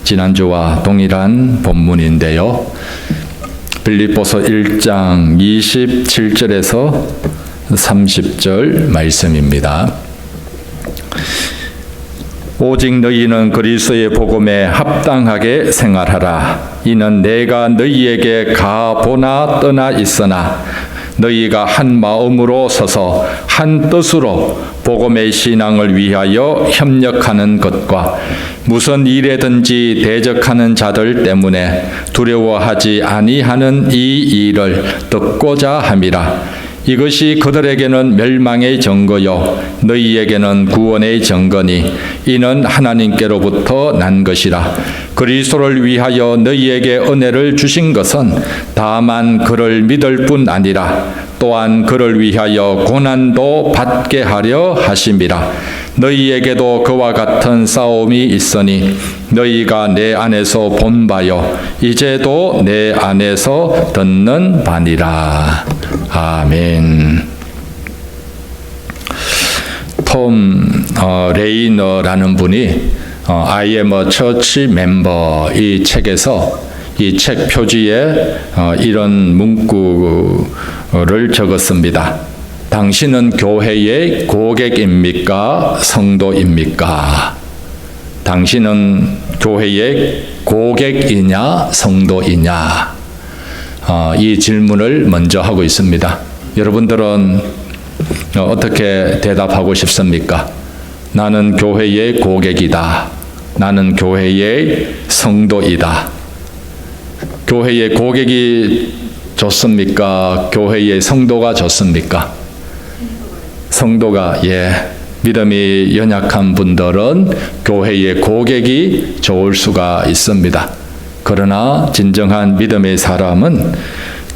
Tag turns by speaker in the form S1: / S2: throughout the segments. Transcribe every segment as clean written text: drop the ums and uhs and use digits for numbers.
S1: 지난주와 동일한 본문인데요. 빌립보서 1장 27절에서 30절 말씀입니다. 오직 너희는 그리스도의 복음에 합당하게 생활하라. 이는 내가 너희에게 가보나 떠나 있으나 너희가 한 마음으로 서서 한 뜻으로 복음의 신앙을 위하여 협력하는 것과 무슨 일에든지 대적하는 자들 때문에 두려워하지 아니하는 이 일을 듣고자 함이라. 이것이 그들에게는 멸망의 증거요 너희에게는 구원의 증거니 이는 하나님께로부터 난 것이라. 그리스도를 위하여 너희에게 은혜를 주신 것은 다만 그를 믿을 뿐 아니라 또한 그를 위하여 고난도 받게 하려 하심이라. 너희에게도 그와 같은 싸움이 있으니 너희가 내 안에서 본 바요 이제도 내 안에서 듣는 바니라. 아멘. 톰 레이너라는 분이 I am a church member 이 책에서 이 책 표지에 이런 문구를 적었습니다. 당신은 교회의 고객입니까? 성도입니까? 당신은 교회의 고객이냐? 성도이냐? 이 질문을 먼저 하고 있습니다. 여러분들은 어떻게 대답하고 싶습니까? 나는 교회의 고객이다. 나는 교회의 성도이다. 교회의 고객이 좋습니까? 교회의 성도가 좋습니까? 성도가, 믿음이 연약한 분들은 교회의 고객이 좋을 수가 있습니다. 그러나 진정한 믿음의 사람은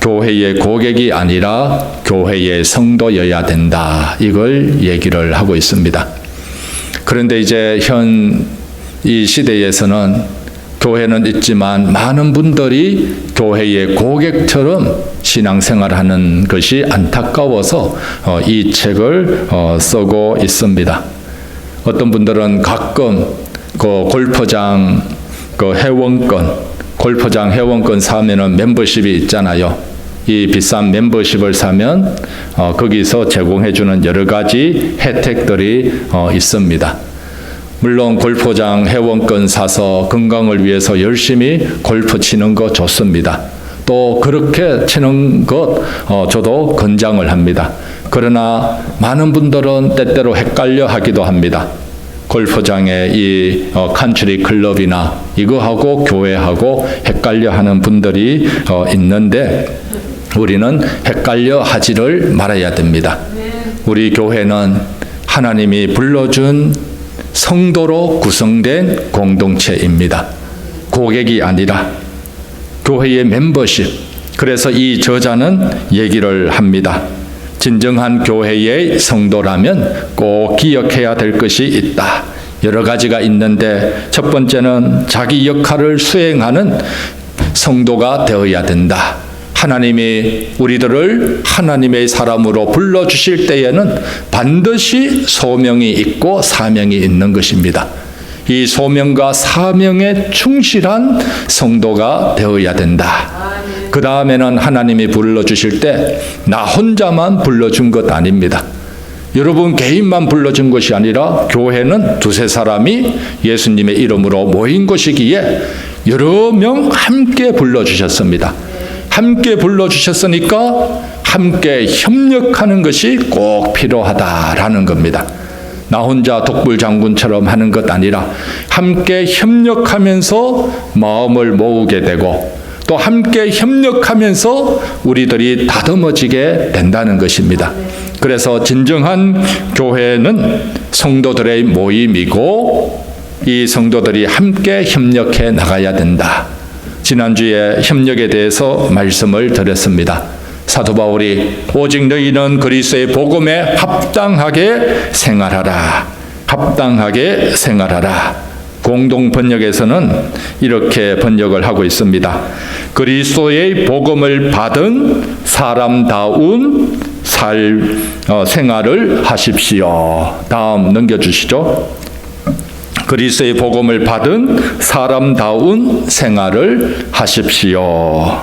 S1: 교회의 고객이 아니라 교회의 성도여야 된다. 이걸 얘기를 하고 있습니다. 그런데 이제 이 시대에서는 교회는 있지만 많은 분들이 교회의 고객처럼 신앙생활하는 것이 안타까워서 이 책을 쓰고 있습니다. 어떤 분들은 가끔 그 골프장 골프장 회원권 사면은 멤버십이 있잖아요. 이 비싼 멤버십을 사면 거기서 제공해주는 여러 가지 혜택들이 있습니다. 물론 골프장 회원권 사서 건강을 위해서 열심히 골프 치는 거 좋습니다. 또 그렇게 치는 것 저도 권장을 합니다. 그러나 많은 분들은 때때로 헷갈려 하기도 합니다. 골프장의 이 컨트리 클럽이나 이거하고 교회하고 헷갈려 하는 분들이 있는데 우리는 헷갈려 하지를 말아야 됩니다. 우리 교회는 하나님이 불러준 성도로 구성된 공동체입니다. 고객이 아니라 교회의 멤버십. 그래서 이 저자는 얘기를 합니다. 진정한 교회의 성도라면 꼭 기억해야 될 것이 있다. 여러 가지가 있는데 첫 번째는 자기 역할을 수행하는 성도가 되어야 된다. 하나님이 우리들을 하나님의 사람으로 불러주실 때에는 반드시 소명이 있고 사명이 있는 것입니다. 이 소명과 사명에 충실한 성도가 되어야 된다. 그 다음에는 하나님이 불러주실 때 나 혼자만 불러준 것 아닙니다. 여러분 개인만 불러준 것이 아니라 교회는 두세 사람이 예수님의 이름으로 모인 것이기에 여러 명 함께 불러주셨습니다. 함께 불러주셨으니까 함께 협력하는 것이 꼭 필요하다라는 겁니다. 나 혼자 독불장군처럼 하는 것 아니라 함께 협력하면서 마음을 모으게 되고 또 함께 협력하면서 우리들이 다듬어지게 된다는 것입니다. 그래서 진정한 교회는 성도들의 모임이고 이 성도들이 함께 협력해 나가야 된다. 지난주에 협력에 대해서 말씀을 드렸습니다. 사도 바울이 오직 너희는 그리스도의 복음에 합당하게 생활하라. 합당하게 생활하라. 공동 번역에서는 이렇게 번역을 하고 있습니다. 그리스도의 복음을 받은 사람다운 생활을 하십시오. 다음 넘겨주시죠. 그리스도의 복음을 받은 사람다운 생활을 하십시오.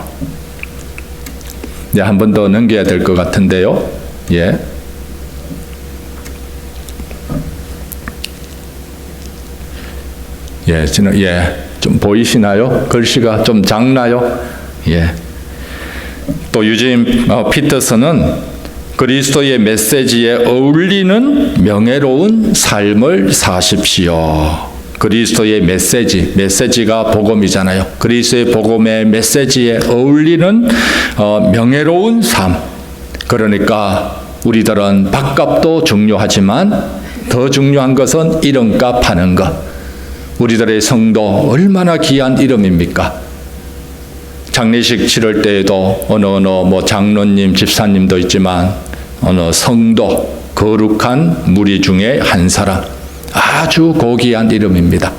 S1: 한 번 더 넘겨야 될 것 같은데요. 예. 좀 보이시나요? 글씨가 좀 작나요? 예. 또 유진 피터슨은 그리스도의 메시지에 어울리는 명예로운 삶을 사십시오. 그리스도의 메시지가 복음이잖아요. 그리스도의 복음의 메시지에 어울리는 명예로운 삶. 그러니까 우리들은 밥값도 중요하지만 더 중요한 것은 이름값 하는 것. 우리들의 성도 얼마나 귀한 이름입니까? 장례식 치를 때에도 어느 장로님, 집사님도 있지만 어느 성도, 거룩한 무리 중에 한 사람, 아주 고귀한 이름입니다.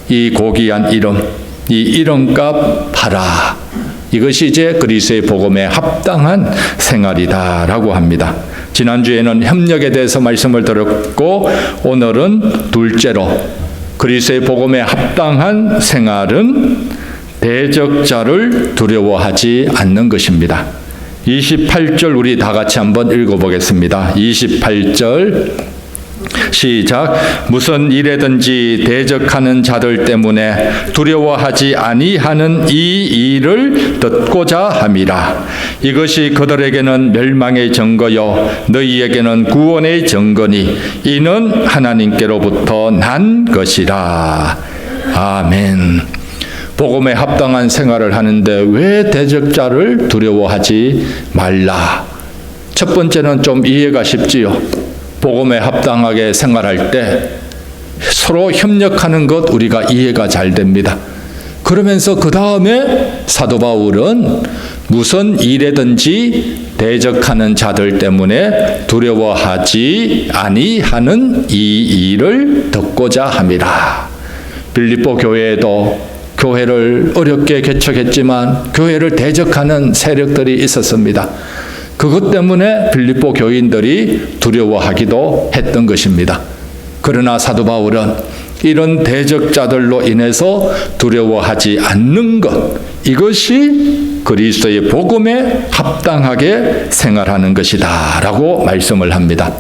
S1: 이 고귀한 이름, 이 이름값 하라. 이것이 이제 그리스도의 복음에 합당한 생활이다라고 합니다. 지난주에는 협력에 대해서 말씀을 드렸고 오늘은 둘째로 그리스도의 복음에 합당한 생활은 대적자를 두려워하지 않는 것입니다. 28절 우리 다 같이 한번 읽어보겠습니다. 28절 시작. 무슨 일에든지 대적하는 자들 때문에 두려워하지 아니하는 이 일을 듣고자 함이라. 이것이 그들에게는 멸망의 증거요 너희에게는 구원의 증거니 이는 하나님께로부터 난 것이라. 아멘. 복음에 합당한 생활을 하는데 왜 대적자를 두려워하지 말라? 첫 번째는 좀 이해가 쉽지요. 복음에 합당하게 생활할 때 서로 협력하는 것 우리가 이해가 잘 됩니다. 그러면서 그 다음에 사도 바울은 무슨 일에든지 대적하는 자들 때문에 두려워하지 아니하는 이 일을 듣고자 함이라. 빌립보 교회에도 교회를 어렵게 개척했지만 교회를 대적하는 세력들이 있었습니다. 그것 때문에 빌립보 교인들이 두려워하기도 했던 것입니다. 그러나 사도 바울은 이런 대적자들로 인해서 두려워하지 않는 것, 이것이 그리스도의 복음에 합당하게 생활하는 것이다 라고 말씀을 합니다.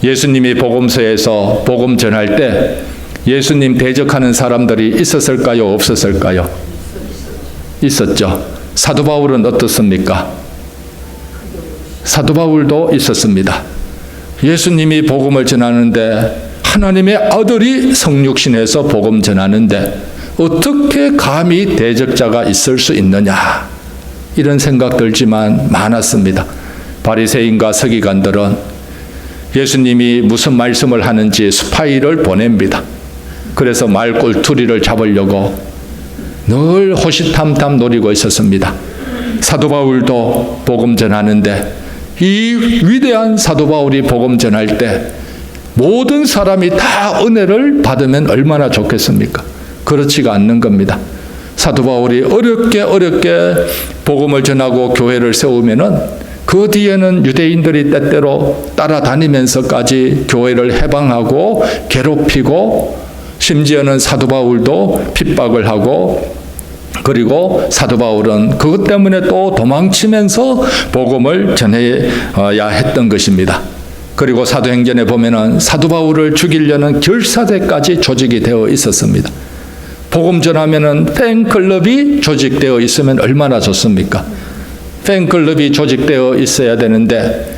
S1: 예수님이 복음서에서 복음 전할 때 예수님 대적하는 사람들이 있었을까요? 없었을까요? 있었죠. 사도 바울은 어떻습니까? 사도 바울도 있었습니다. 예수님이 복음을 전하는데 하나님의 아들이 성육신에서 복음 전하는데 어떻게 감히 대적자가 있을 수 있느냐, 이런 생각 들지만 많았습니다. 바리새인과 서기관들은 예수님이 무슨 말씀을 하는지 스파이를 보냅니다. 그래서 말꼴투리를 잡으려고 늘 호시탐탐 노리고 있었습니다. 사도 바울도 복음 전하는데 이 위대한 사도 바울이 복음 전할 때 모든 사람이 다 은혜를 받으면 얼마나 좋겠습니까? 그렇지가 않는 겁니다. 사도 바울이 어렵게 복음을 전하고 교회를 세우면은 그 뒤에는 유대인들이 때때로 따라다니면서까지 교회를 해방하고 괴롭히고 심지어는 사도 바울도 핍박을 하고, 그리고 사도 바울은 그것 때문에 또 도망치면서 복음을 전해야 했던 것입니다. 그리고 사도행전에 보면은 사도 바울을 죽이려는 결사대까지 조직이 되어 있었습니다. 복음 전하면은 팬클럽이 조직되어 있으면 얼마나 좋습니까? 팬클럽이 조직되어 있어야 되는데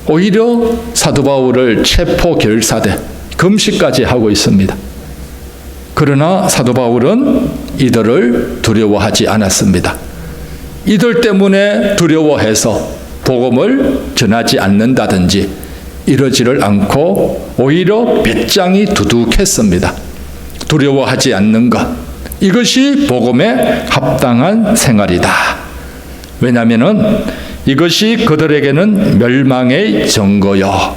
S1: 오히려 사도 바울을 체포 결사대, 금시까지 하고 있습니다. 그러나 사도 바울은 이들을 두려워하지 않았습니다. 이들 때문에 두려워해서 복음을 전하지 않는다든지 이러지를 않고 오히려 배짱이 두둑했습니다. 두려워하지 않는 것, 이것이 복음에 합당한 생활이다. 왜냐하면 이것이 그들에게는 멸망의 증거요.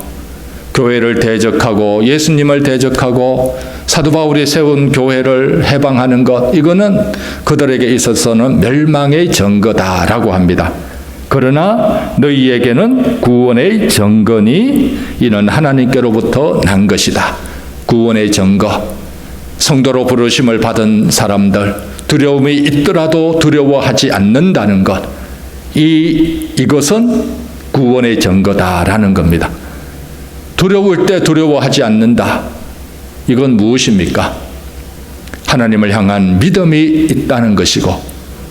S1: 교회를 대적하고 예수님을 대적하고 사도 바울이 세운 교회를 해방하는 것, 이거는 그들에게 있어서는 멸망의 증거다라고 합니다. 그러나 너희에게는 구원의 증거니 이는 하나님께로부터 난 것이다. 구원의 증거, 성도로 부르심을 받은 사람들, 두려움이 있더라도 두려워하지 않는다는 것, 이것은 구원의 증거다라는 겁니다. 두려울 때 두려워하지 않는다. 이건 무엇입니까? 하나님을 향한 믿음이 있다는 것이고,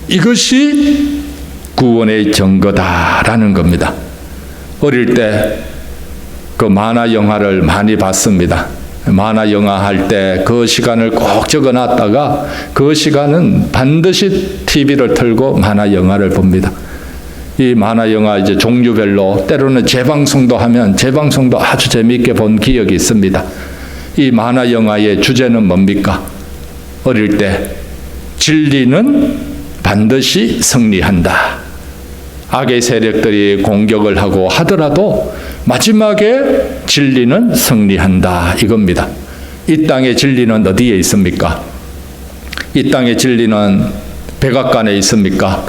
S1: 이것이 구원의 증거다라는 겁니다. 어릴 때 그 만화 영화를 많이 봤습니다. 만화 영화 할 때 그 시간을 꼭 적어놨다가 그 시간은 반드시 TV를 틀고 만화 영화를 봅니다. 이 만화 영화 이제 종류별로 때로는 재방송도 하면 재방송도 아주 재미있게 본 기억이 있습니다. 이 만화 영화의 주제는 뭡니까? 어릴 때 진리는 반드시 승리한다. 악의 세력들이 공격을 하고 하더라도 마지막에 진리는 승리한다. 이겁니다. 이 땅의 진리는 어디에 있습니까? 이 땅의 진리는 백악관에 있습니까?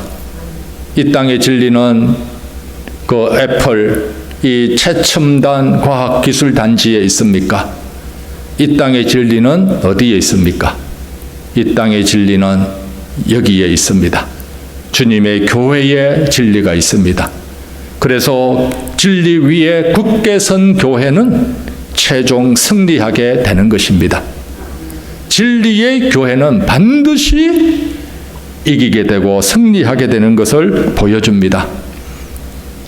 S1: 이 땅의 진리는 그 애플, 이 최첨단 과학기술 단지에 있습니까? 이 땅의 진리는 어디에 있습니까? 이 땅의 진리는 여기에 있습니다. 주님의 교회에 진리가 있습니다. 그래서 진리 위에 굳게 선 교회는 최종 승리하게 되는 것입니다. 진리의 교회는 반드시 이기게 되고 승리하게 되는 것을 보여줍니다.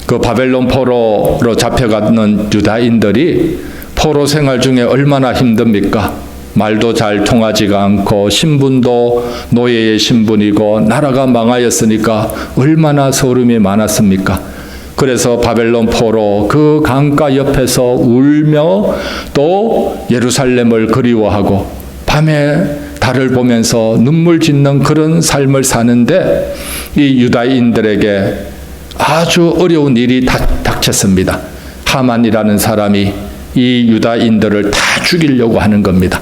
S1: 그 바벨론 포로로 잡혀가는 유다인들이 포로 생활 중에 얼마나 힘듭니까? 말도 잘 통하지가 않고 신분도 노예의 신분이고 나라가 망하였으니까 얼마나 소름이 많았습니까? 그래서 바벨론 포로 그 강가 옆에서 울며 또 예루살렘을 그리워하고 밤에 달을 보면서 눈물 짓는 그런 삶을 사는데 이 유다인들에게 아주 어려운 일이 닥쳤습니다. 하만이라는 사람이 이 유다인들을 다 죽이려고 하는 겁니다.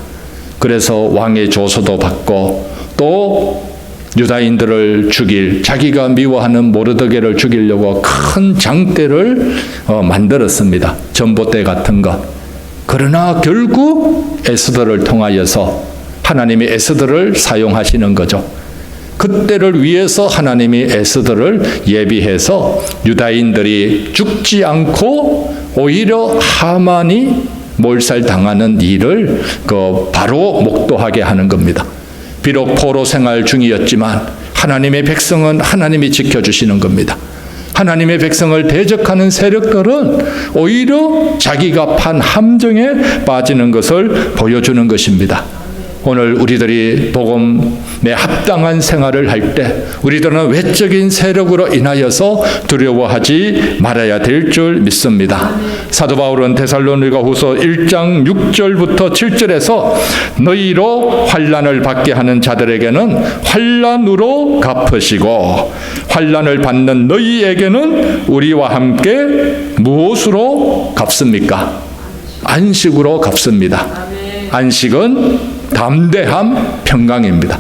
S1: 그래서 왕의 조서도 받고 또 유다인들을 죽일, 자기가 미워하는 모르드게를 죽이려고 큰 장대를 만들었습니다. 전봇대 같은 것. 그러나 결국 에스더를 통하여서 하나님이 에스더를 사용하시는 거죠. 그때를 위해서 하나님이 에스더를 예비해서 유다인들이 죽지 않고 오히려 하만이 몰살당하는 일을 바로 목도하게 하는 겁니다. 비록 포로 생활 중이었지만 하나님의 백성은 하나님이 지켜주시는 겁니다. 하나님의 백성을 대적하는 세력들은 오히려 자기가 판 함정에 빠지는 것을 보여주는 것입니다. 오늘 우리들이 복음에 합당한 생활을 할 때 우리들은 외적인 세력으로 인하여서 두려워하지 말아야 될 줄 믿습니다. 사도 바울은 데살로니가 후서 1장 6절부터 7절에서 너희로 환난을 받게 하는 자들에게는 환난으로 갚으시고 환난을 받는 너희에게는 우리와 함께 무엇으로 갚습니까? 안식으로 갚습니다. 안식은 담대함, 평강입니다.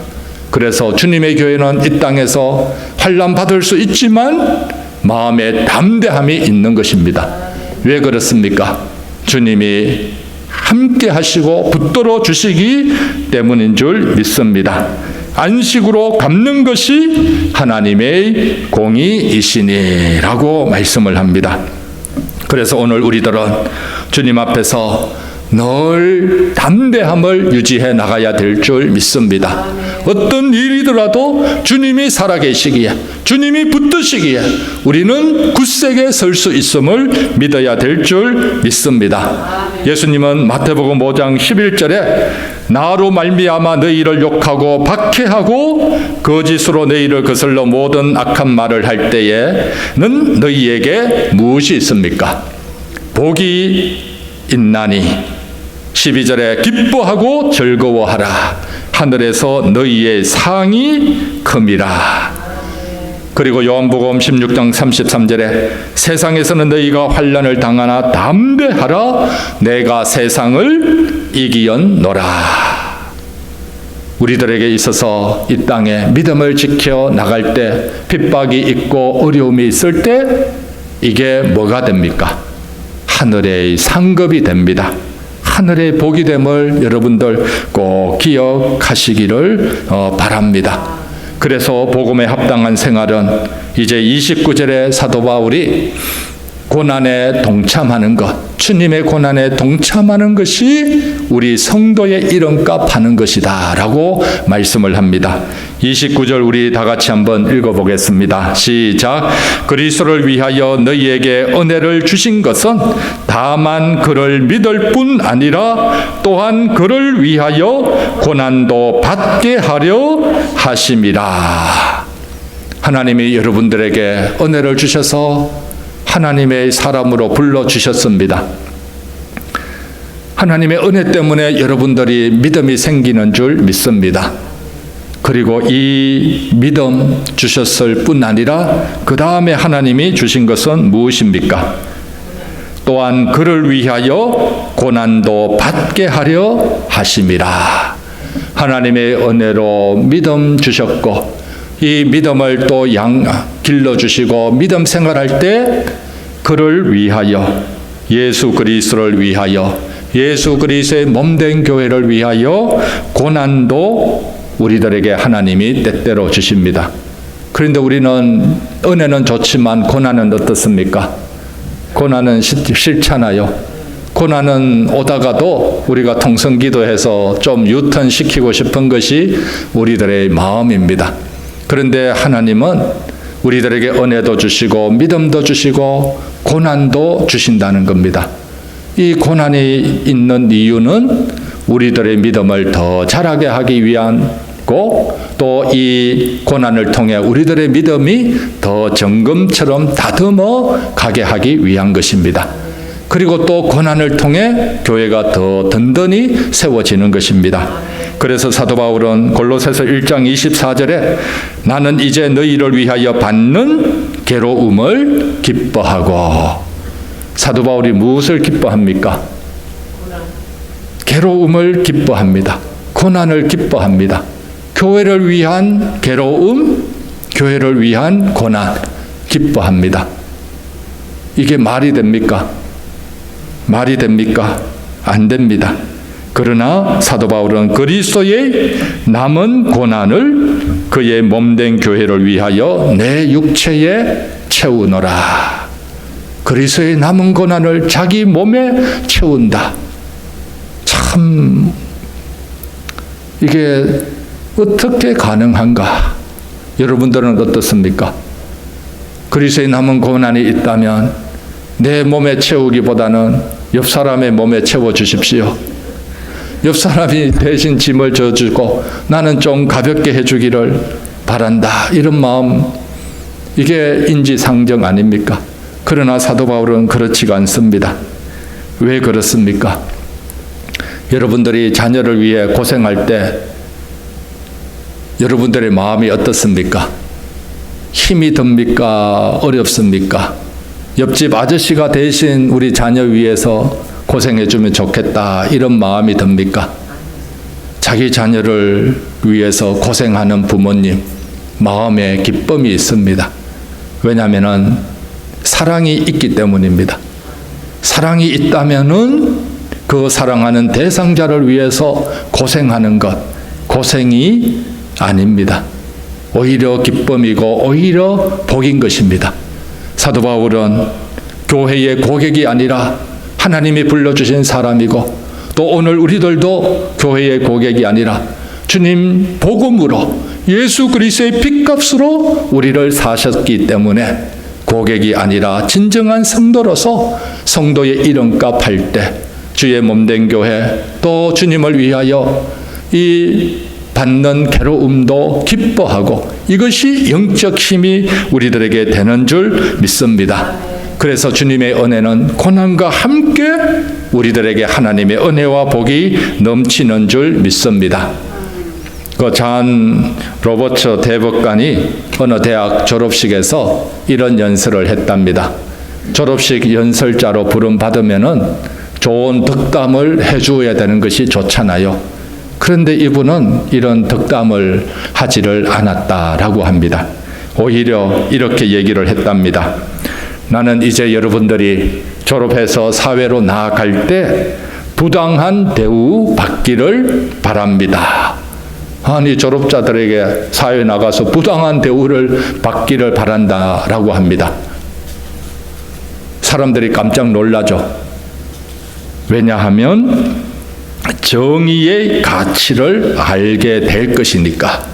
S1: 그래서 주님의 교회는 이 땅에서 환난 받을 수 있지만 마음에 담대함이 있는 것입니다. 왜 그렇습니까? 주님이 함께 하시고 붙들어 주시기 때문인 줄 믿습니다. 안식으로 갚는 것이 하나님의 공의이시니라고 말씀을 합니다. 그래서 오늘 우리들은 주님 앞에서 늘 담대함을 유지해 나가야 될 줄 믿습니다. 어떤 일이더라도 주님이 살아계시기에, 주님이 붙드시기에 우리는 굳세게 설 수 있음을 믿어야 될 줄 믿습니다. 예수님은 마태복음 5장 11절에 나로 말미암아 너희를 욕하고 박해하고 거짓으로 너희를 거슬러 모든 악한 말을 할 때에는 너희에게 무엇이 있습니까? 복이 있나니 12절에 기뻐하고 즐거워하라. 하늘에서 너희의 상이 큼이라. 그리고 요한복음 16장 33절에 세상에서는 너희가 환난을 당하나 담대하라. 내가 세상을 이기었노라. 우리들에게 있어서 이 땅에 믿음을 지켜 나갈 때 핍박이 있고 어려움이 있을 때 이게 뭐가 됩니까? 하늘의 상급이 됩니다. 하늘의 복이 됨을 여러분들 꼭 기억하시기를 바랍니다. 그래서 복음에 합당한 생활은 이제 29절에 사도 바울이 고난에 동참하는 것, 주님의 고난에 동참하는 것이 우리 성도의 이름값 하는 것이다 라고 말씀을 합니다. 29절 우리 다 같이 한번 읽어보겠습니다. 시작. 그리스도를 위하여 너희에게 은혜를 주신 것은 다만 그를 믿을 뿐 아니라 또한 그를 위하여 고난도 받게 하려 하심이라. 하나님이 여러분들에게 은혜를 주셔서 하나님의 사람으로 불러주셨습니다. 하나님의 은혜 때문에 여러분들이 믿음이 생기는 줄 믿습니다. 그리고 이 믿음 주셨을 뿐 아니라 그 다음에 하나님이 주신 것은 무엇입니까? 또한 그를 위하여 고난도 받게 하려 하심이라. 하나님의 은혜로 믿음 주셨고 이 믿음을 또 길러주시고 믿음 생활할 때 그를 위하여, 예수 그리스도를 위하여, 예수 그리스도의 몸된 교회를 위하여 고난도 우리들에게 하나님이 때때로 주십니다. 그런데 우리는 은혜는 좋지만 고난은 어떻습니까? 고난은 싫잖아요. 고난은 오다가도 우리가 통성기도해서 좀 유턴시키고 싶은 것이 우리들의 마음입니다. 그런데 하나님은 우리들에게 은혜도 주시고 믿음도 주시고 고난도 주신다는 겁니다. 이 고난이 있는 이유는 우리들의 믿음을 더 자라게 하기 위한고 또 이 고난을 통해 우리들의 믿음이 더 정금처럼 다듬어 가게 하기 위한 것입니다. 그리고 또 고난을 통해 교회가 더 든든히 세워지는 것입니다. 그래서 사도 바울은 골로새서 1장 24절에 나는 이제 너희를 위하여 받는 괴로움을 기뻐하고, 사도 바울이 무엇을 기뻐합니까? 괴로움을 기뻐합니다. 고난을 기뻐합니다. 교회를 위한 괴로움, 교회를 위한 고난 기뻐합니다. 이게 말이 됩니까? 말이 됩니까? 안 됩니다. 그러나 사도 바울은 그리스도의 남은 고난을 그의 몸된 교회를 위하여 내 육체에 채우노라. 그리스도의 남은 고난을 자기 몸에 채운다. 참 이게 어떻게 가능한가? 여러분들은 어떻습니까? 그리스도의 남은 고난이 있다면 내 몸에 채우기보다는 옆 사람의 몸에 채워 주십시오. 옆 사람이 대신 짐을 져주고 나는 좀 가볍게 해주기를 바란다. 이런 마음, 이게 인지상정 아닙니까? 그러나 사도 바울은 그렇지가 않습니다. 왜 그렇습니까? 여러분들이 자녀를 위해 고생할 때 여러분들의 마음이 어떻습니까? 힘이 듭니까? 어렵습니까? 옆집 아저씨가 대신 우리 자녀 위해서 고생해주면 좋겠다 이런 마음이 듭니까? 자기 자녀를 위해서 고생하는 부모님 마음에 기쁨이 있습니다. 왜냐하면 사랑이 있기 때문입니다. 사랑이 있다면은 그 사랑하는 대상자를 위해서 고생하는 것 고생이 아닙니다. 오히려 기쁨이고 오히려 복인 것입니다. 사도 바울은 교회의 고객이 아니라 하나님이 불러주신 사람이고 또 오늘 우리들도 교회의 고객이 아니라 주님 복음으로 예수 그리스도의 핏값으로 우리를 사셨기 때문에 고객이 아니라 진정한 성도로서 성도의 이름값 할 때 주의 몸된 교회 또 주님을 위하여 이 받는 괴로움도 기뻐하고 이것이 영적 힘이 우리들에게 되는 줄 믿습니다. 그래서 주님의 은혜는 고난과 함께 우리들에게 하나님의 은혜와 복이 넘치는 줄 믿습니다. 그 잔 로버츠 대법관이 어느 대학 졸업식에서 이런 연설을 했답니다. 졸업식 연설자로 부름받으면은 좋은 덕담을 해주어야 되는 것이 좋잖아요. 그런데 이분은 이런 덕담을 하지를 않았다라고 합니다. 오히려 이렇게 얘기를 했답니다. 나는 이제 여러분들이 졸업해서 사회로 나아갈 때 부당한 대우 받기를 바랍니다. 아니, 졸업자들에게 사회에 나가서 부당한 대우를 받기를 바란다라고 합니다. 사람들이 깜짝 놀라죠. 왜냐하면 정의의 가치를 알게 될 것이니까.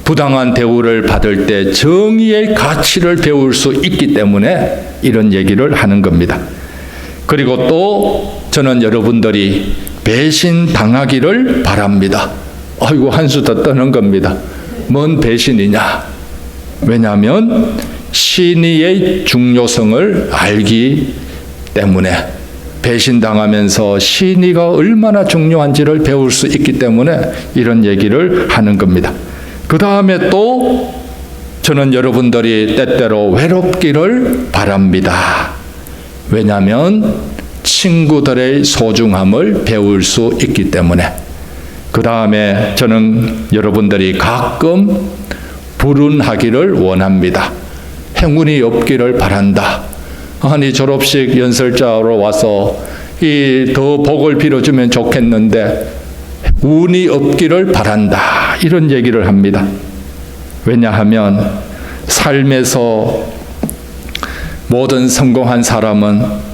S1: 부당한 대우를 받을 때 정의의 가치를 배울 수 있기 때문에 이런 얘기를 하는 겁니다. 그리고 또 저는 여러분들이 배신당하기를 바랍니다. 아이고, 한 수 더 떠는 겁니다. 뭔 배신이냐? 왜냐하면 신의의 중요성을 알기 때문에, 배신당하면서 신의가 얼마나 중요한지를 배울 수 있기 때문에 이런 얘기를 하는 겁니다. 그 다음에 또 저는 여러분들이 때때로 외롭기를 바랍니다. 왜냐하면 친구들의 소중함을 배울 수 있기 때문에. 그 다음에 저는 여러분들이 가끔 불운하기를 원합니다. 행운이 없기를 바란다. 아니, 졸업식 연설자로 와서 더 복을 빌어주면 좋겠는데 운이 없기를 바란다. 이런 얘기를 합니다. 왜냐하면 삶에서 모든 성공한 사람은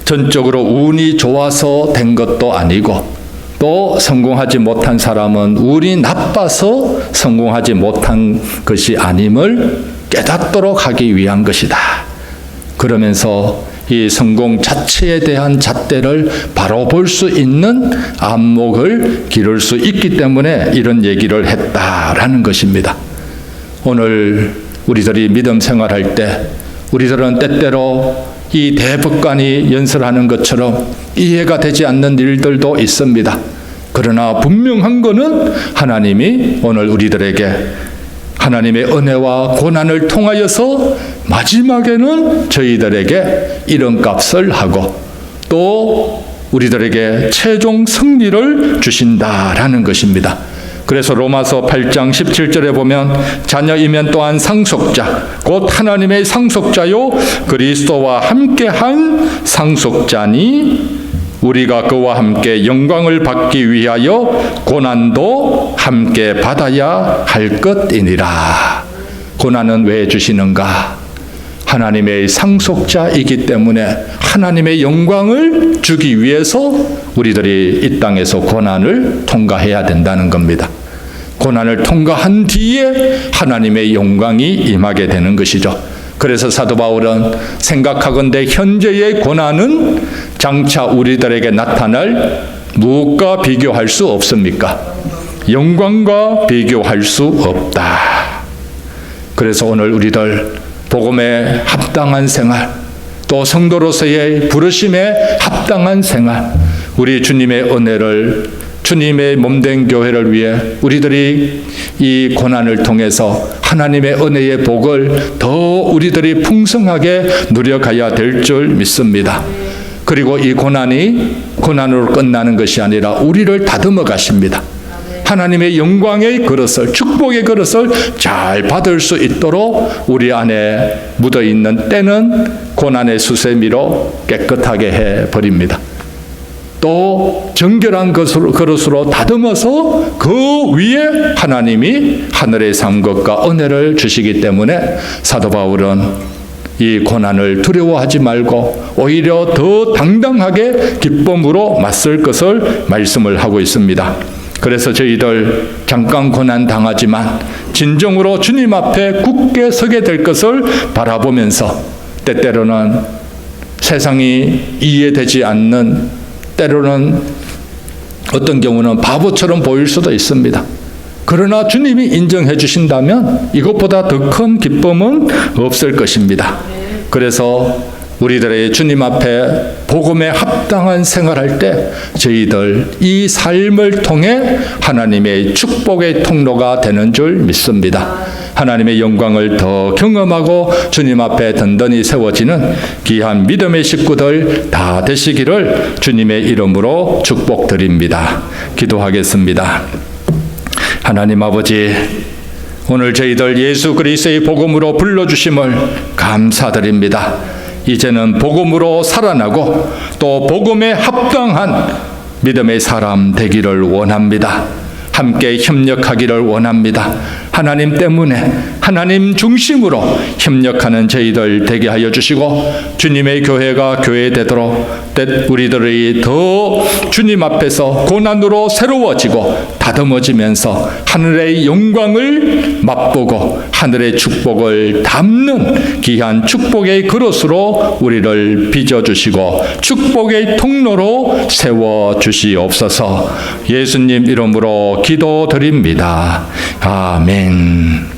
S1: 전적으로 운이 좋아서 된 것도 아니고, 또 성공하지 못한 사람은 운이 나빠서 성공하지 못한 것이 아님을 깨닫도록 하기 위한 것이다. 그러면서 이 성공 자체에 대한 잣대를 바로 볼 수 있는 안목을 기를 수 있기 때문에 이런 얘기를 했다라는 것입니다. 오늘 우리들이 믿음 생활할 때 우리들은 때때로 이 대법관이 연설하는 것처럼 이해가 되지 않는 일들도 있습니다. 그러나 분명한 것은 하나님이 오늘 우리들에게 하나님의 은혜와 고난을 통하여서 마지막에는 저희들에게 이름값을 하고 또 우리들에게 최종 승리를 주신다라는 것입니다. 그래서 로마서 8장 17절에 보면 자녀이면 또한 상속자 곧 하나님의 상속자요 그리스도와 함께한 상속자니 우리가 그와 함께 영광을 받기 위하여 고난도 함께 받아야 할 것이니라. 고난은 왜 주시는가? 하나님의 상속자이기 때문에 하나님의 영광을 주기 위해서 우리들이 이 땅에서 고난을 통과해야 된다는 겁니다. 고난을 통과한 뒤에 하나님의 영광이 임하게 되는 것이죠. 그래서 사도 바울은 생각하건대 현재의 고난은 장차 우리들에게 나타날 무엇과 비교할 수 없습니까? 영광과 비교할 수 없다. 그래서 오늘 우리들 복음에 합당한 생활, 또 성도로서의 부르심에 합당한 생활, 우리 주님의 은혜를 주님의 몸된 교회를 위해 우리들이 이 고난을 통해서 하나님의 은혜의 복을 더 우리들이 풍성하게 누려가야 될 줄 믿습니다. 그리고 이 고난이 고난으로 끝나는 것이 아니라 우리를 다듬어 가십니다. 하나님의 영광의 그릇을, 축복의 그릇을 잘 받을 수 있도록 우리 안에 묻어있는 때는 고난의 수세미로 깨끗하게 해버립니다. 또 정결한 그릇으로 다듬어서 그 위에 하나님이 하늘의 상급과 은혜를 주시기 때문에 사도 바울은 이 고난을 두려워하지 말고 오히려 더 당당하게 기쁨으로 맞설 것을 말씀을 하고 있습니다. 그래서 저희들 잠깐 고난 당하지만 진정으로 주님 앞에 굳게 서게 될 것을 바라보면서 때때로는 세상이 이해되지 않는, 때로는 어떤 경우는 바보처럼 보일 수도 있습니다. 그러나 주님이 인정해 주신다면 이것보다 더 큰 기쁨은 없을 것입니다. 그래서 우리들의 주님 앞에 복음에 합당한 생활할 때 저희들 이 삶을 통해 하나님의 축복의 통로가 되는 줄 믿습니다. 하나님의 영광을 더 경험하고 주님 앞에 든든히 세워지는 귀한 믿음의 식구들 다 되시기를 주님의 이름으로 축복드립니다. 기도하겠습니다. 하나님 아버지, 오늘 저희들 예수 그리스도의 복음으로 불러주심을 감사드립니다. 이제는 복음으로 살아나고 또 복음에 합당한 믿음의 사람 되기를 원합니다. 함께 협력하기를 원합니다. 하나님 때문에 하나님 중심으로 협력하는 저희들 되게 하여 주시고 주님의 교회가 교회되도록 우리들이 더 주님 앞에서 고난으로 새로워지고 다듬어지면서 하늘의 영광을 맛보고 하늘의 축복을 담는 귀한 축복의 그릇으로 우리를 빚어주시고 축복의 통로로 세워주시옵소서. 예수님 이름으로 기도드립니다. 아멘.